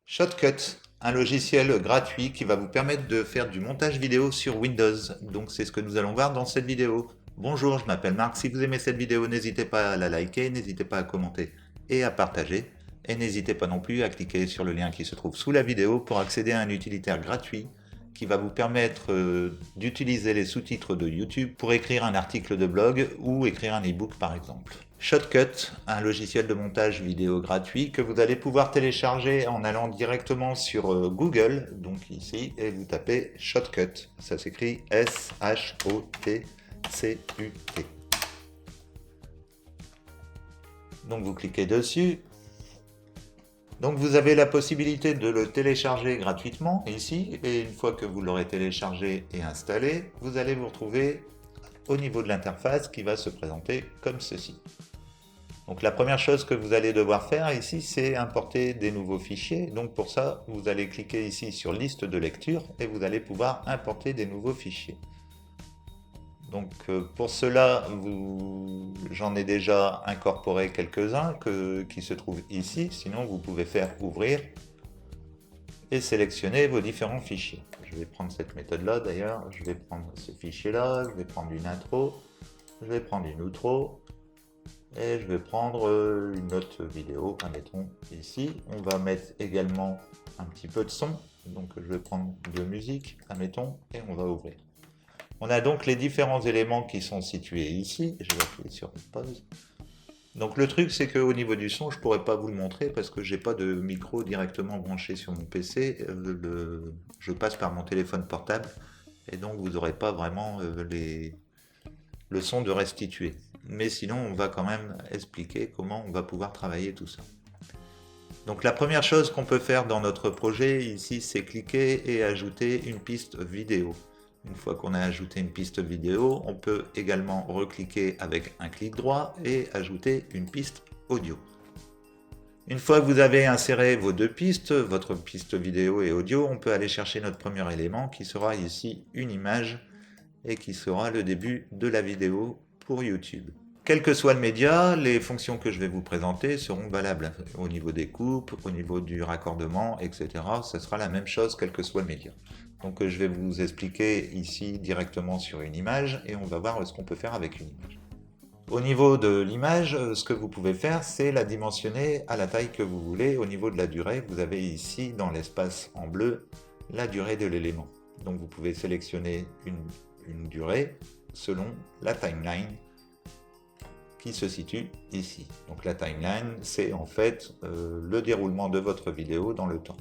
Shotcut, un logiciel gratuit qui va vous permettre de faire du montage vidéo sur Windows. Donc c'est ce que nous allons voir dans cette vidéo. Bonjour, je m'appelle Marc. Si vous aimez cette vidéo, n'hésitez pas à la liker, n'hésitez pas à commenter et à partager. Et n'hésitez pas non plus à cliquer sur le lien qui se trouve sous la vidéo pour accéder à un utilitaire gratuit qui va vous permettre d'utiliser les sous-titres de YouTube pour écrire un article de blog ou écrire un e-book par exemple. Shotcut, un logiciel de montage vidéo gratuit que vous allez pouvoir télécharger en allant directement sur Google, donc ici, et vous tapez Shotcut. Ça s'écrit S-H-O-T-C-U-T. Donc vous cliquez dessus. Donc vous avez la possibilité de le télécharger gratuitement ici, et une fois que vous l'aurez téléchargé et installé, vous allez vous retrouver au niveau de l'interface qui va se présenter comme ceci. Donc la première chose que vous allez devoir faire ici, c'est importer des nouveaux fichiers. Donc pour ça, vous allez cliquer ici sur liste de lecture et vous allez pouvoir importer des nouveaux fichiers. Donc pour cela, j'en ai déjà incorporé quelques-uns qui se trouvent ici. Sinon, vous pouvez faire ouvrir et sélectionner vos différents fichiers. Je vais prendre cette méthode-là d'ailleurs. Je vais prendre ce fichier-là, je vais prendre une intro, je vais prendre une outro, et je vais prendre une autre vidéo, admettons ici. On va mettre également un petit peu de son, donc je vais prendre de musique, admettons, et on va ouvrir. On a donc les différents éléments qui sont situés ici. Je vais appuyer sur pause. Donc le truc, c'est qu'au niveau du son, je ne pourrais pas vous le montrer parce que j'ai pas de micro directement branché sur mon PC. Je passe par mon téléphone portable et donc vous n'aurez pas vraiment le son de restituer. Mais sinon, on va quand même expliquer comment on va pouvoir travailler tout ça. Donc la première chose qu'on peut faire dans notre projet ici, c'est cliquer et ajouter une piste vidéo. Une fois qu'on a ajouté une piste vidéo, on peut également recliquer avec un clic droit et ajouter une piste audio. Une fois que vous avez inséré vos deux pistes, votre piste vidéo et audio, on peut aller chercher notre premier élément qui sera ici une image et qui sera le début de la vidéo pour YouTube. Quel que soit le média, les fonctions que je vais vous présenter seront valables au niveau des coupes, au niveau du raccordement, etc. Ce sera la même chose quel que soit le média. Donc je vais vous expliquer ici directement sur une image et on va voir ce qu'on peut faire avec une image. Au niveau de l'image, ce que vous pouvez faire, c'est la dimensionner à la taille que vous voulez. Au niveau de la durée, vous avez ici dans l'espace en bleu la durée de l'élément. Donc vous pouvez sélectionner une durée selon la timeline qui se situe ici. Donc la timeline, c'est en fait le déroulement de votre vidéo dans le temps.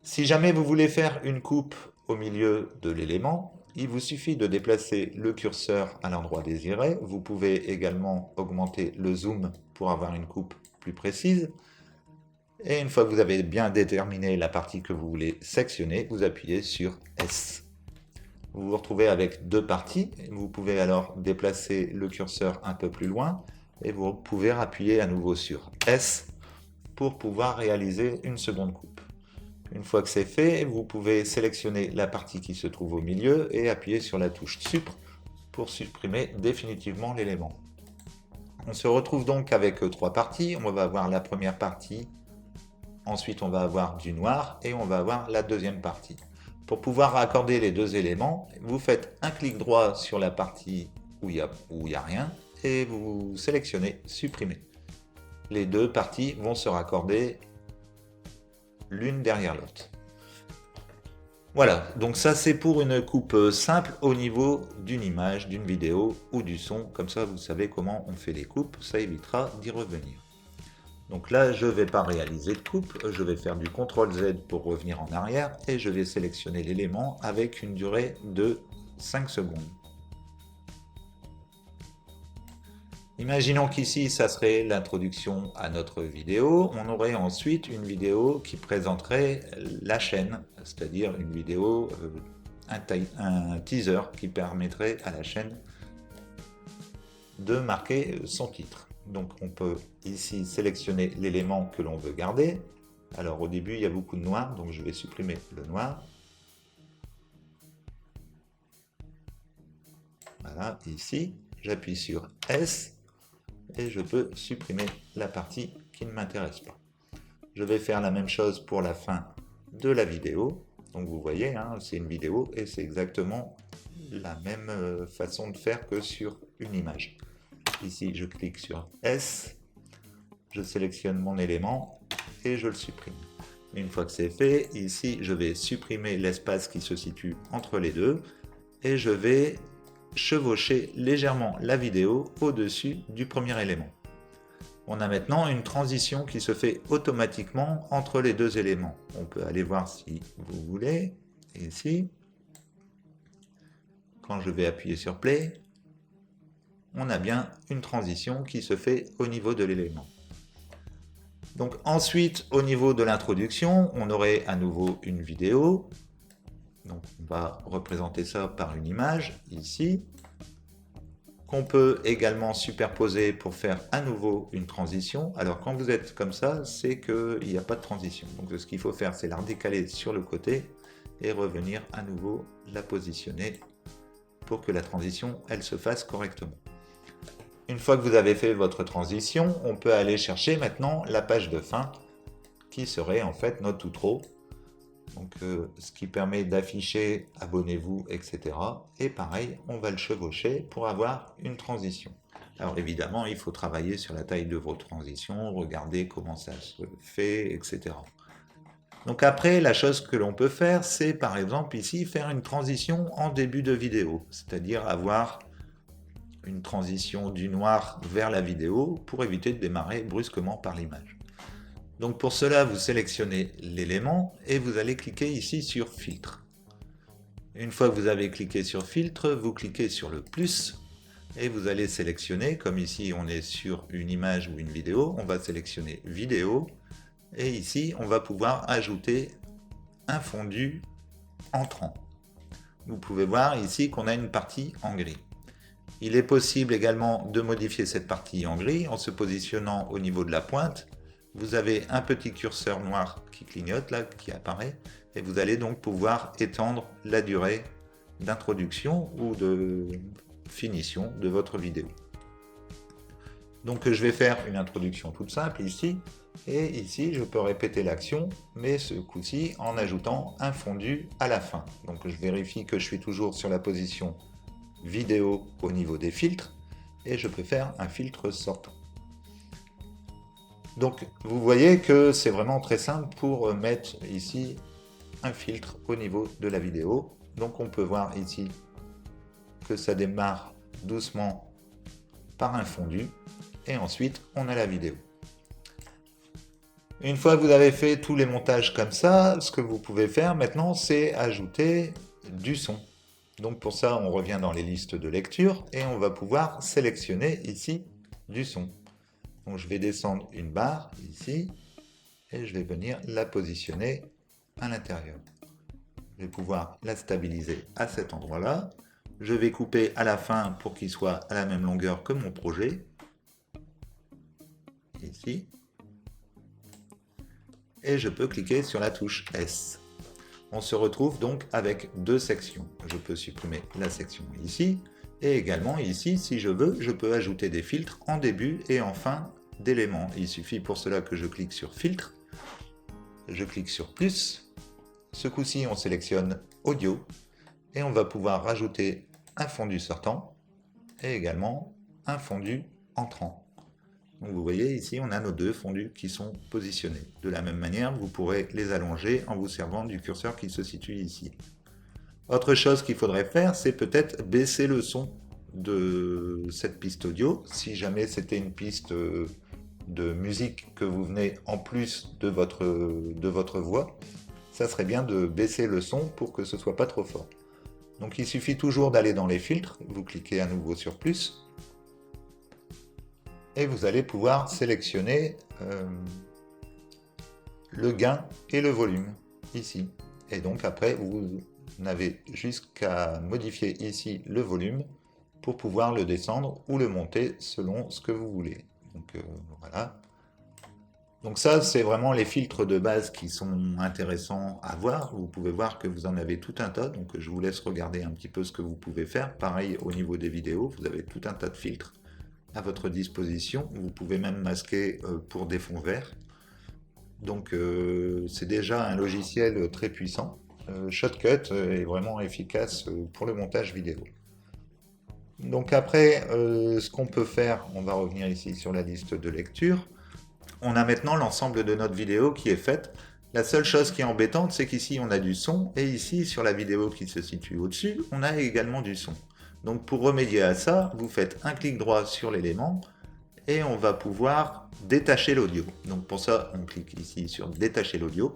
Si jamais vous voulez faire une coupe au milieu de l'élément, il vous suffit de déplacer le curseur à l'endroit désiré. Vous pouvez également augmenter le zoom pour avoir une coupe plus précise. Et une fois que vous avez bien déterminé la partie que vous voulez sectionner, vous appuyez sur S. Vous vous retrouvez avec deux parties. Vous pouvez alors déplacer le curseur un peu plus loin et vous pouvez appuyer à nouveau sur S pour pouvoir réaliser une seconde coupe. Une fois que c'est fait, vous pouvez sélectionner la partie qui se trouve au milieu et appuyer sur la touche Supr pour supprimer définitivement l'élément. On se retrouve donc avec trois parties. On va avoir la première partie, ensuite on va avoir du noir et on va avoir la deuxième partie. Pour pouvoir raccorder les deux éléments, vous faites un clic droit sur la partie où il n'y a rien et vous sélectionnez supprimer. Les deux parties vont se raccorder l'une derrière l'autre. Voilà, donc ça c'est pour une coupe simple au niveau d'une image, d'une vidéo ou du son. Comme ça vous savez comment on fait les coupes, ça évitera d'y revenir. Donc là, je ne vais pas réaliser de coupe, je vais faire du CTRL Z pour revenir en arrière et je vais sélectionner l'élément avec une durée de 5 secondes. Imaginons qu'ici, ça serait l'introduction à notre vidéo. On aurait ensuite une vidéo qui présenterait la chaîne, c'est-à-dire une vidéo, un teaser qui permettrait à la chaîne de marquer son titre. Donc on peut ici sélectionner l'élément que l'on veut garder. Alors au début il y a beaucoup de noir, donc je vais supprimer le noir. Voilà, ici, j'appuie sur S et je peux supprimer la partie qui ne m'intéresse pas. Je vais faire la même chose pour la fin de la vidéo. Donc vous voyez, hein, c'est une vidéo et c'est exactement la même façon de faire que sur une image. Ici, je clique sur S, je sélectionne mon élément et je le supprime. Une fois que c'est fait, ici, je vais supprimer l'espace qui se situe entre les deux et je vais chevaucher légèrement la vidéo au-dessus du premier élément. On a maintenant une transition qui se fait automatiquement entre les deux éléments. On peut aller voir si vous voulez, ici. Quand je vais appuyer sur Play, on a bien une transition qui se fait au niveau de l'élément. Donc ensuite, au niveau de l'introduction, on aurait à nouveau une vidéo. Donc on va représenter ça par une image, ici, qu'on peut également superposer pour faire à nouveau une transition. Alors quand vous êtes comme ça, c'est qu'il n'y a pas de transition. Donc ce qu'il faut faire, c'est la redécaler sur le côté et revenir à nouveau la positionner pour que la transition, elle se fasse correctement. Une fois que vous avez fait votre transition, on peut aller chercher maintenant la page de fin qui serait en fait notre outro. Donc, ce qui permet d'afficher abonnez-vous, etc. Et pareil, on va le chevaucher pour avoir une transition. Alors évidemment, il faut travailler sur la taille de vos transitions, regarder comment ça se fait, etc. Donc après, la chose que l'on peut faire, c'est par exemple ici faire une transition en début de vidéo, c'est-à-dire avoir une transition du noir vers la vidéo pour éviter de démarrer brusquement par l'image. Donc pour cela, vous sélectionnez l'élément et vous allez cliquer ici sur Filtre. Une fois que vous avez cliqué sur Filtre, vous cliquez sur le plus et vous allez sélectionner, comme ici on est sur une image ou une vidéo, on va sélectionner Vidéo et ici on va pouvoir ajouter un fondu entrant. Vous pouvez voir ici qu'on a une partie en gris. Il est possible également de modifier cette partie en gris en se positionnant au niveau de la pointe. Vous avez un petit curseur noir qui clignote là, qui apparaît, et vous allez donc pouvoir étendre la durée d'introduction ou de finition de votre vidéo. Donc je vais faire une introduction toute simple ici, et ici je peux répéter l'action, mais ce coup-ci en ajoutant un fondu à la fin. Donc je vérifie que je suis toujours sur la position vidéo au niveau des filtres, et je peux faire un filtre sortant. Donc vous voyez que c'est vraiment très simple pour mettre ici un filtre au niveau de la vidéo. Donc on peut voir ici que ça démarre doucement par un fondu et ensuite on a la vidéo. Une fois que vous avez fait tous les montages comme ça, ce que vous pouvez faire maintenant, c'est ajouter du son. Donc pour ça, on revient dans les listes de lecture et on va pouvoir sélectionner ici du son. Donc je vais descendre une barre ici et je vais venir la positionner à l'intérieur. Je vais pouvoir la stabiliser à cet endroit-là. Je vais couper à la fin pour qu'il soit à la même longueur que mon projet. Ici. Et je peux cliquer sur la touche S. On se retrouve donc avec deux sections. Je peux supprimer la section ici. Et également ici, si je veux, je peux ajouter des filtres en début et en fin d'éléments. Il suffit pour cela que je clique sur Filtre, je clique sur Plus. Ce coup-ci, on sélectionne Audio et on va pouvoir rajouter un fondu sortant et également un fondu entrant. Donc vous voyez ici, on a nos deux fondus qui sont positionnés. De la même manière, vous pourrez les allonger en vous servant du curseur qui se situe ici. Autre chose qu'il faudrait faire, c'est peut-être baisser le son de cette piste audio. Si jamais c'était une piste de musique que vous venez en plus de votre voix, ça serait bien de baisser le son pour que ce soit pas trop fort. Donc il suffit toujours d'aller dans les filtres, vous cliquez à nouveau sur plus, et vous allez pouvoir sélectionner le gain et le volume ici. Et donc après, vous n'avez juste qu'à modifier ici le volume pour pouvoir le descendre ou le monter selon ce que vous voulez. Donc voilà. Donc ça, c'est vraiment les filtres de base qui sont intéressants à voir. Vous pouvez voir que vous en avez tout un tas, donc je vous laisse regarder un petit peu ce que vous pouvez faire. Pareil au niveau des vidéos, vous avez tout un tas de filtres à votre disposition. Vous pouvez même masquer pour des fonds verts. Donc c'est déjà un logiciel très puissant. Shotcut est vraiment efficace pour le montage vidéo. Donc après, ce qu'on peut faire, on va revenir ici sur la liste de lecture. On a maintenant l'ensemble de notre vidéo qui est faite. La seule chose qui est embêtante, c'est qu'ici on a du son, et ici sur la vidéo qui se situe au-dessus, on a également du son. Donc pour remédier à ça, vous faites un clic droit sur l'élément, et on va pouvoir détacher l'audio. Donc pour ça, on clique ici sur détacher l'audio,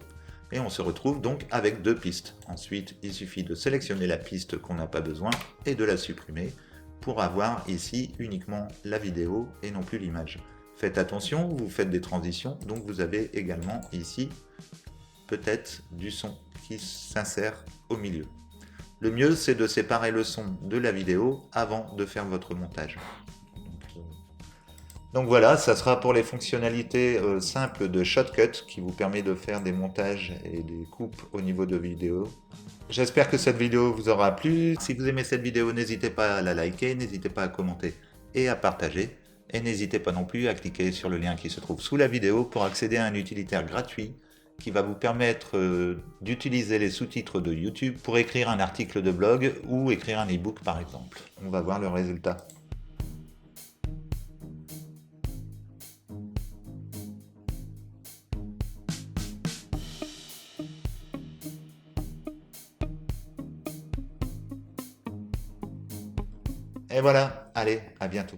et on se retrouve donc avec deux pistes. Ensuite, il suffit de sélectionner la piste qu'on n'a pas besoin, et de la supprimer, pour avoir ici uniquement la vidéo et non plus l'image. Faites attention, vous faites des transitions, donc vous avez également ici peut-être du son qui s'insère au milieu. Le mieux, c'est de séparer le son de la vidéo avant de faire votre montage. Donc voilà, ça sera pour les fonctionnalités simples de Shotcut qui vous permet de faire des montages et des coupes au niveau de vidéo. J'espère que cette vidéo vous aura plu. Si vous aimez cette vidéo, n'hésitez pas à la liker, n'hésitez pas à commenter et à partager. Et n'hésitez pas non plus à cliquer sur le lien qui se trouve sous la vidéo pour accéder à un utilitaire gratuit qui va vous permettre d'utiliser les sous-titres de YouTube pour écrire un article de blog ou écrire un e-book par exemple. On va voir le résultat. Et voilà, allez, à bientôt.